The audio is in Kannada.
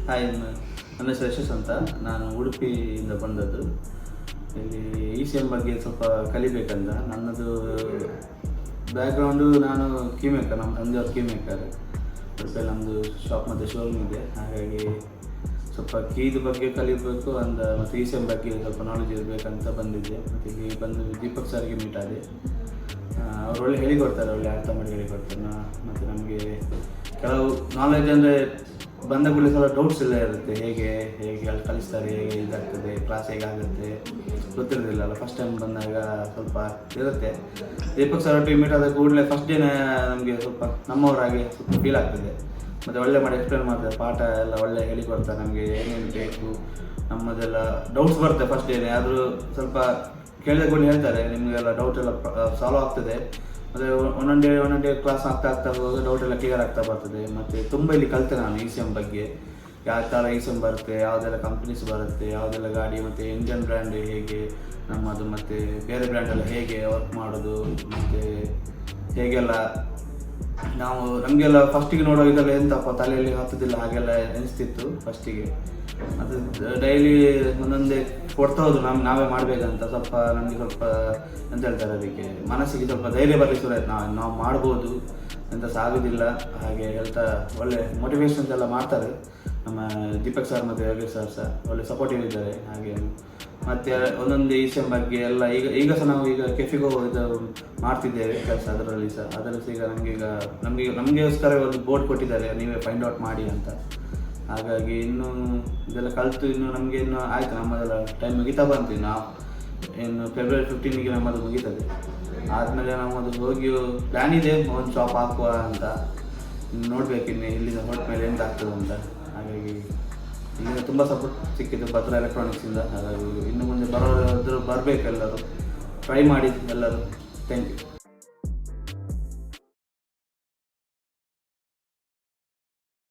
ಹಾಯ್, ನನ್ನ ಹೆಸರು ಯಶಸ್ ಅಂತ. ನಾನು ಉಡುಪಿಯಿಂದ ಬಂದದ್ದು. ಇಲ್ಲಿ ECM ಬಗ್ಗೆ ಸ್ವಲ್ಪ ಕಲಿಬೇಕಂತ. ನನ್ನದು ಬ್ಯಾಕ್ಗ್ರೌಂಡು, ನಾನು ಕೀ ಮೇಕರ್, ನಮ್ಮ ತಂದೆಯವ್ರು ಕೀ ಮೇಕರ್. ಉಡುಪಿಯಲ್ಲಿ ನಮ್ಮದು ಶಾಪ್ ಮತ್ತು ಶೋರೂಮ್ ಇದೆ. ಹಾಗಾಗಿ ಸ್ವಲ್ಪ ಕೀದು ಬಗ್ಗೆ ಕಲಿಬೇಕು ಅಂತ, ಮತ್ತು ECM ಬಗ್ಗೆ ಸ್ವಲ್ಪ ನಾಲೆಜ್ ಇರಬೇಕಂತ ಬಂದಿದ್ದೆ. ಮತ್ತು ಇಲ್ಲಿ ಬಂದು ದೀಪಕ್ ಸರ್ಗೆ ಮೀಟ್ ಆದೆ. ಅವ್ರು ಒಳ್ಳೆ ಹೇಳಿಕೊಡ್ತಾರೆ, ಒಳ್ಳೆ ಅರ್ಥ ಮಾಡಿ ಹೇಳಿಕೊಡ್ತಾರೆ. ಮತ್ತು ನಮಗೆ ಕೆಲವು ನಾಲೆಜ್ ಅಂದರೆ ಬಂದ ಕೂಡಲೇ ಸ್ವಲ್ಪ ಡೌಟ್ಸ್ ಎಲ್ಲ ಇರುತ್ತೆ. ಹೇಗೆ ಅಲ್ಲಿ ಕಲಿಸ್ತಾರೆ, ಹೇಗೆ ಇದಾಗ್ತದೆ, ಕ್ಲಾಸ್ ಹೇಗಾಗುತ್ತೆ ಗೊತ್ತಿರೋದಿಲ್ಲ. ಫಸ್ಟ್ ಟೈಮ್ ಬಂದಾಗ ಸ್ವಲ್ಪ ಇರುತ್ತೆ. ದೀಪಕ್ ಸರ್ ಒಟ್ಟಿಗೆ ಮೀಟ್ ಆದ ಕೂಡಲೇ ಫಸ್ಟ್ ಡೇನೇ ನಮಗೆ ಸ್ವಲ್ಪ ನಮ್ಮವರಾಗೆ ಸ್ವಲ್ಪ ಫೀಲ್ ಆಗ್ತದೆ. ಮತ್ತು ಒಳ್ಳೆ ಮಾಡಿ ಎಕ್ಸ್ಪ್ಲೇನ್ ಮಾಡ್ತಾರೆ, ಪಾಠ ಎಲ್ಲ ಒಳ್ಳೆ ಹೇಳಿಕೊಡ್ತಾರೆ. ನಮಗೆ ಏನೇನು ಬೇಕು, ನಮ್ಮದೆಲ್ಲ ಡೌಟ್ಸ್ ಬರುತ್ತೆ ಫಸ್ಟ್ ಡೇನೇ. ಆದರೂ ಸ್ವಲ್ಪ ಕೇಳಿದ ಕೂಡ ಹೇಳ್ತಾರೆ, ನಿಮಗೆಲ್ಲ ಡೌಟ್ ಎಲ್ಲ ಸಾಲ್ವ್ ಆಗ್ತದೆ. ಮತ್ತು ಒಂದೊಂದೇ ಕ್ಲಾಸ್ ಆಗ್ತಾ ಹೋದಾಗ ಡೌಟ್ ಎಲ್ಲ ಕ್ಲಿಯರ್ ಆಗ್ತಾ ಬರ್ತದೆ. ಮತ್ತು ತುಂಬ ಇಲ್ಲಿ ಕಲಿತೆ ನಾನು ECM ಬಗ್ಗೆ. ಯಾವ ಥರ ECM ಬರುತ್ತೆ, ಯಾವುದೆಲ್ಲ ಕಂಪ್ನೀಸ್ ಬರುತ್ತೆ, ಯಾವುದೆಲ್ಲ ಗಾಡಿ, ಮತ್ತು ಇಂಡಿಯನ್ ಬ್ರ್ಯಾಂಡ್ ಹೇಗೆ ನಮ್ಮದು, ಮತ್ತು ಬೇರೆ ಬ್ರ್ಯಾಂಡೆಲ್ಲ ಹೇಗೆ ವರ್ಕ್ ಮಾಡೋದು, ಮತ್ತು ಹೇಗೆಲ್ಲ ನಾವು ನಮಗೆಲ್ಲ ಫಸ್ಟಿಗೆ ನೋಡುವಾಗ ಇದೆಲ್ಲ ಎಂತಪ್ಪ ತಲೆಯಲ್ಲಿ ಹತ್ತದಿಲ್ಲ ಹಾಗೆಲ್ಲ ಎನಿಸ್ತಿತ್ತು ಫಸ್ಟಿಗೆ. ಅದು ಡೈಲಿ ಒಂದೊಂದೇ ಕೊಡ್ತಾ ಹೋದ್ರು, ನಾವೇ ಮಾಡಬೇಕಂತ. ಸ್ವಲ್ಪ ನಮಗೆ ಸ್ವಲ್ಪ ಎಂತ ಹೇಳ್ತಾರೆ, ಅದಕ್ಕೆ ಮನಸ್ಸಿಗೆ ಸ್ವಲ್ಪ ಧೈರ್ಯ ಬರಲಿಕ್ಕೆ ಶುರು ಆಯ್ತು. ನಾವು ಮಾಡ್ಬೋದು, ಎಂತ ಸಾಗೋದಿಲ್ಲ ಹಾಗೆ ಹೇಳ್ತಾ ಒಳ್ಳೆ ಮೋಟಿವೇಶನ್ಸ್ ಎಲ್ಲ ಮಾಡ್ತಾರೆ. ನಮ್ಮ ದೀಪಕ್ ಸರ್ ಮತ್ತು ಯೋಗೇಶ್ ಸರ್ ಸಹ ಒಳ್ಳೆ ಸಪೋರ್ಟಿವ್ ಇದ್ದಾರೆ. ಹಾಗೆ ಮತ್ತು ಒಂದೊಂದು ECM ಬಗ್ಗೆ ಎಲ್ಲ ಈಗ ಸಹ ನಾವು ಕೆಫಿಗೋ ಇದು ಮಾಡ್ತಿದ್ದೇವೆ ಕೆಲಸ. ಅದರಲ್ಲಿ ಸಹ ಈಗ ನಮಗೆಗೋಸ್ಕರ ಒಂದು ಬೋರ್ಡ್ ಕೊಟ್ಟಿದ್ದಾರೆ, ನೀವೇ ಫೈಂಡ್ ಔಟ್ ಮಾಡಿ ಅಂತ. ಹಾಗಾಗಿ ಇನ್ನೂ ಇದೆಲ್ಲ ಕಲಿತು ಇನ್ನು ಆಯಿತು, ನಮ್ಮದೆಲ್ಲ ಟೈಮ್ ಮುಗಿತಾ ಬಂತು. ನಾವು ಇನ್ನು February 15ಗೆ ನಮ್ಮದು ಮುಗೀತದೆ. ಆದಮೇಲೆ ನಮ್ಮದು ಹೋಗಿ ಪ್ಲ್ಯಾನ್ ಇದೆ, ಒಂದು ಶಾಪ್ ಹಾಕುವ ಅಂತ. ನೋಡಬೇಕು ಇನ್ನು ಇಲ್ಲಿಂದ ಹೊರಟ ಮೇಲೆ ಎಂತ ಆಗ್ತದೆ ಅಂತ. ಹಾಗಾಗಿ ಇಲ್ಲಿಂದ ತುಂಬ ಸಪೋರ್ಟ್ ಸಿಕ್ಕಿದ್ದು ಭದ್ರಾ ಎಲೆಕ್ಟ್ರಾನಿಕ್ಸಿಂದ. ಹಾಗಾಗಿ ಇನ್ನು ಮುಂದೆ ಬರೋರು ಬರಬೇಕು, ಎಲ್ಲರೂ ಟ್ರೈ ಮಾಡಿ ಎಲ್ಲರೂ. Thank you.